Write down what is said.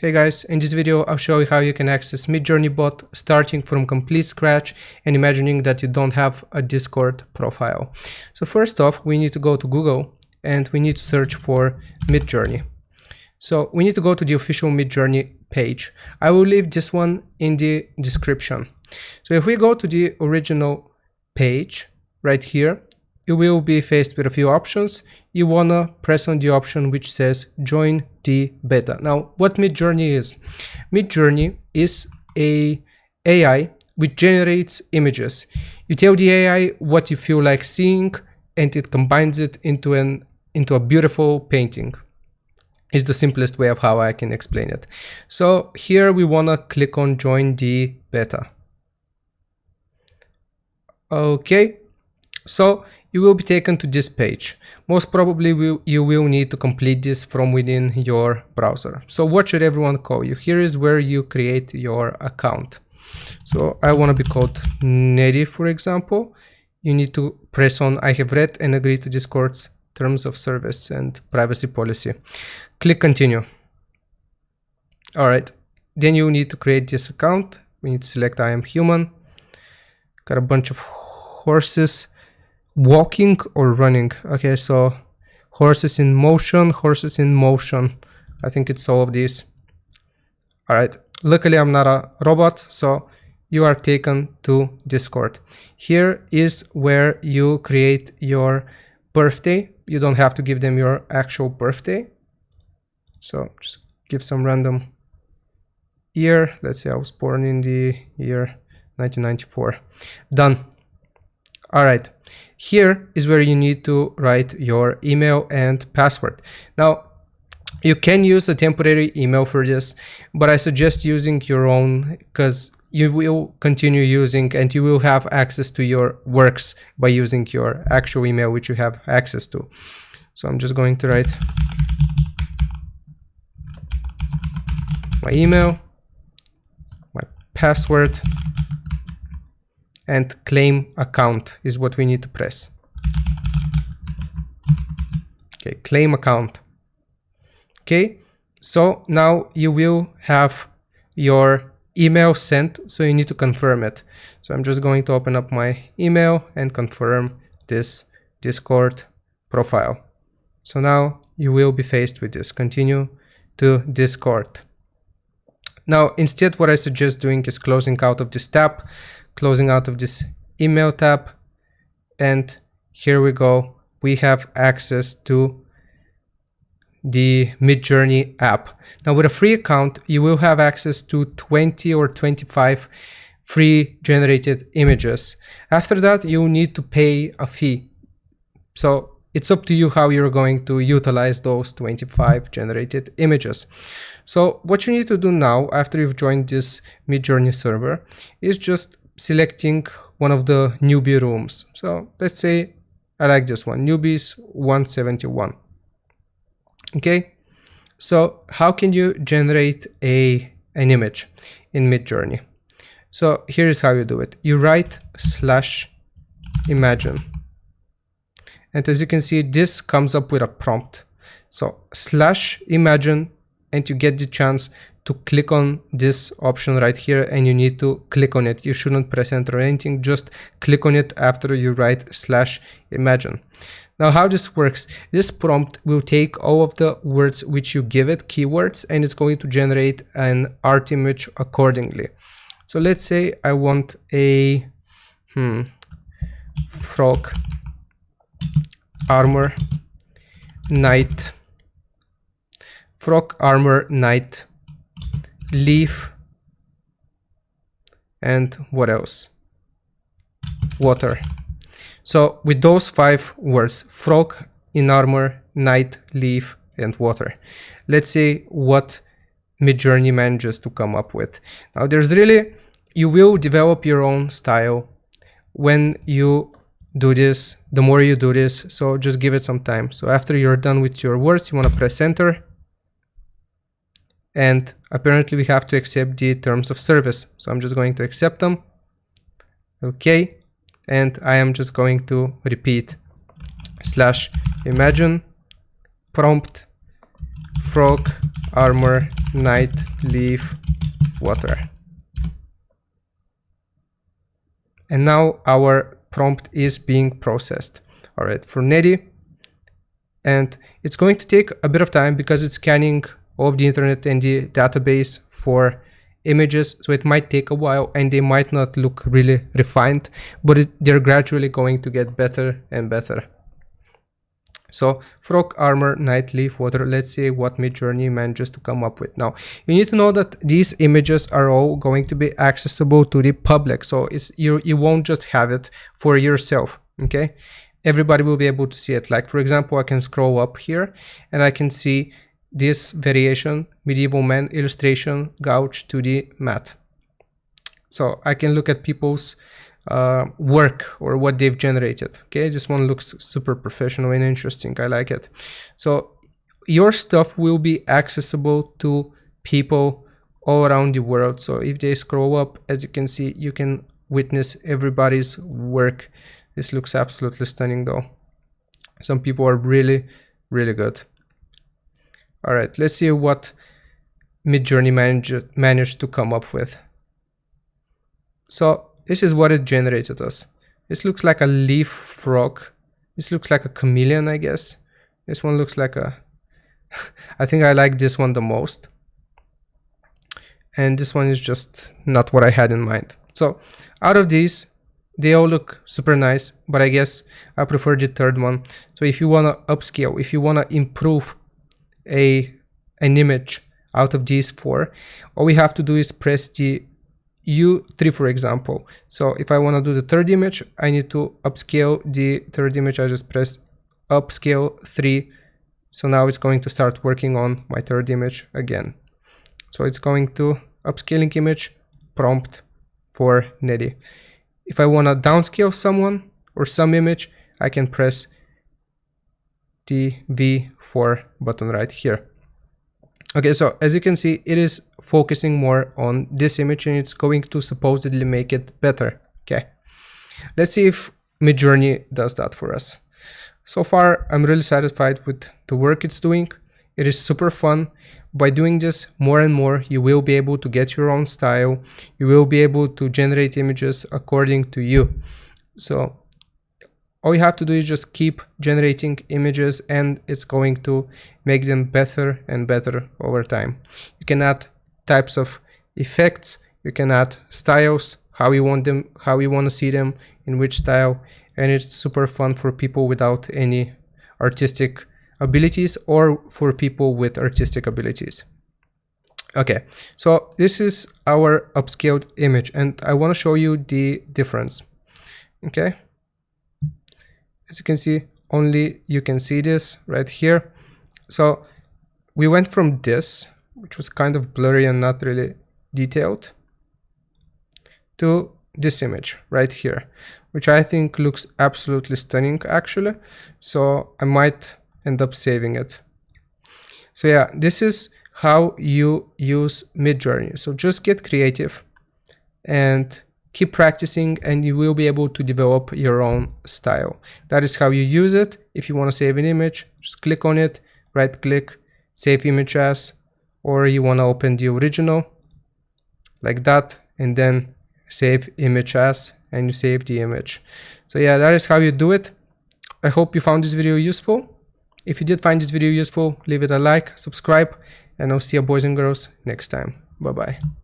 Hey guys, in this video I'll show you how you can access Midjourney bot starting from complete scratch and imagining that you don't have a Discord profile. So first off, we need to go to Google and we need to search for Midjourney. So we need to go to the official Midjourney page. I will leave this one in the description. So if we go to the original page right here, you will be faced with a few options. You wanna press on the option which says join the beta. Now, what Midjourney is? Midjourney is a AI which generates images. You tell the AI what you feel like seeing and it combines it into a beautiful painting. Is the simplest way of how I can explain it. So here we wanna click on join the beta. Okay. So you will be taken to this page. Most probably you will need to complete this from within your browser. So what should everyone call you? Here is where you create your account. So I want to be called Neddy, for example. You need to press on I have read and agree to Discord's terms of service and privacy policy. Click continue. All right. Then you need to create this account. We need to select I am human. Got a bunch of horses. Walking or running. Okay, so horses in motion. I think it's all of these. All right, luckily I'm not a robot, so you are taken to Discord. Here is where you create your birthday. You don't have to give them your actual birthday, so just give some random year. Let's say I was born in the year 1994. Done. All right, here is where you need to write your email and password. Now, you can use a temporary email for this, but I suggest using your own because you will continue using and you will have access to your works by using your actual email, which you have access to. So I'm just going to write my email, my password, and claim account is what we need to press. Okay, claim account. Okay, so now you will have your email sent, so you need to confirm it. So I'm just going to open up my email and confirm this Discord profile. So now you will be faced with this. Continue to Discord. Now, instead, what I suggest doing is closing out of this tab, closing out of this email tab, and here we go. We have access to the Midjourney app. Now with a free account, you will have access to 20 or 25 free generated images. After that, you need to pay a fee. So it's up to you how you're going to utilize those 25 generated images. So what you need to do now, after you've joined this Midjourney server, is just selecting one of the newbie rooms. So let's say I like this one, newbies 171. Okay, so how can you generate an image in Midjourney? So here is how you do it. You write /imagine, and as you can see, this comes up with a prompt. So /imagine, and you get the chance to click on this option right here, and you need to click on it. You shouldn't press enter or anything, just click on it after you write /imagine. Now how this works, this prompt will take all of the words which you give it, keywords, and it's going to generate an art image accordingly. So let's say I want a frog armor knight, leaf, and what else? Water. So with those 5 words, frog, in armor, knight, leaf, and water, let's see what Midjourney manages to come up with. Now you will develop your own style when you do this, the more you do this, so just give it some time. So after you're done with your words, you want to press enter. And apparently we have to accept the terms of service. So I'm just going to accept them. Okay. And I am just going to repeat /imagine prompt frog armor night leaf water. And now our prompt is being processed. All right, for Netty. And it's going to take a bit of time because it's scanning all of the internet and the database for images. So it might take a while and they might not look really refined, but they're gradually going to get better and better. So frog armor night leaf water, let's see what Midjourney manages to come up with. Now you need to know that these images are all going to be accessible to the public, so you won't just have it for yourself. Okay, everybody will be able to see it. Like for example, I can scroll up here and I can see this variation, medieval man illustration gouge 2D matte. So I can look at people's work or what they've generated. Okay, this one looks super professional and interesting. I like it. So your stuff will be accessible to people all around the world. So if they scroll up, as you can see, you can witness everybody's work. This looks absolutely stunning though. Some people are really good. All right, let's see what Midjourney managed to come up with. So this is what it generated us. This looks like a leaf frog. This looks like a chameleon, I guess. This one looks like a... I think I like this one the most. And this one is just not what I had in mind. So out of these, they all look super nice, but I guess I prefer the third one. So if you want to upscale, if you want to improve an image out of these four, all we have to do is press the U3, for example. So if I want to do the third image, I need to upscale the third image. I just press upscale 3. So now it's going to start working on my third image again. So it's going to upscaling image prompt for Netty. If I want to downscale someone or some image, I can press the V4 button right here. Okay, so as you can see, it is focusing more on this image and it's going to supposedly make it better. Okay, let's see if Midjourney does that for us. So far, I'm really satisfied with the work it's doing. It is super fun. By doing this more and more, you will be able to get your own style. You will be able to generate images according to you. So all you have to do is just keep generating images and it's going to make them better and better over time. You can add types of effects, you can add styles, how you want them, how you want to see them, in which style, and it's super fun for people without any artistic abilities or for people with artistic abilities. Okay, so this is our upscaled image and I want to show you the difference. Okay. As you can see, only you can see this right here. So we went from this, which was kind of blurry and not really detailed, to this image right here, which I think looks absolutely stunning actually. So I might end up saving it. So yeah, this is how you use Midjourney. So just get creative and keep practicing and you will be able to develop your own style. That is how you use it. If you want to save an image, just click on it, right click, save image as, or you want to open the original like that and then save image as, and you save the image. So yeah, that is how you do it. I hope you found this video useful. If you did find this video useful, leave it a like, subscribe, and I'll see you boys and girls next time. Bye bye.